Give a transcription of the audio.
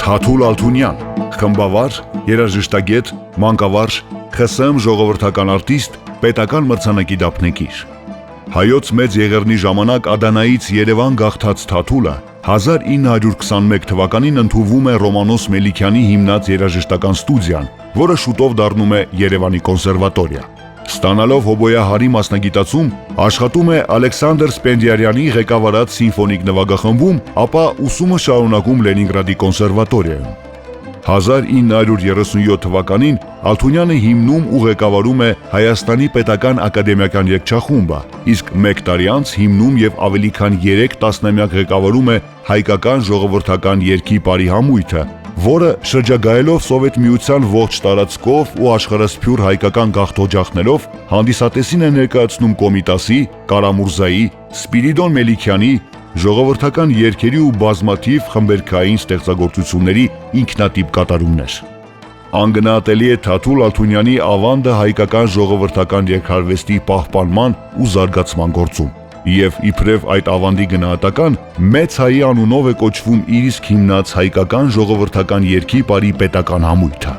Թաթուլ Ալթունյան, խմբավար, երաժշտագետ, մանկավարժ, ԽՍՀՄ ժողովրդական արտիստ, պետական մրցանակի դափնեկիր։ Հայոց մեծ եղեռնի ժամանակ Ադանայից Երևան գաղթած Թաթուլը 1921 թվականին ընդունվում է Ռոմանոս Մելիքյանի հիմնած երաժշտական ստուդիան, որը շուտով դառնում է Երևանի կոնսերվատորիա։ Ստանալով հոբոյահարի մասնագիտացում, աշխատում է Ալեքսանդր Սպենդիարյանի ղեկավարած սիմֆոնիկ նվագախմբում, ապա ուսումը շարունակում Լենինգրադի կոնսերվատորիայում։ 1937 թվականին Ալթունյանը հիմնում ու ղեկավարում է Հայաստանի պետական ակադեմիական երգչախումբը, իսկ մեկ տարի անց հիմնում եւ ավելի քան 3 տասնամյակ ղեկավարում է հայկական ժողովրդական երգի պարի համույթը, որը շրջագայելով Սովետ Միության ողջ տարածքով ու աշխարհասփյուր հայկական գաղթօջախներով հանդիսատեսին է ներկայացնում Կոմիտասի, Կարամուրզայի, Սպիրիդոն Մելիքյանի, ժողովրդական երգերի ու բազմաթիվ խմբերգային ստեղծագործությունների ինքնատիպ կատարումներ։ Անգնահատելի է Թաթուլ Ալթունյանի ավանդը հայկական ժողովրդական երգարվեստի պահպանման ու զարգացման գործում։ Եվ իբրև այդ ավանդի գնահատական, Մեծ հայի անունով է կոչվում իր իսկ հիմնած հայկական ժողովրդական երգի պարի պետական համույթը։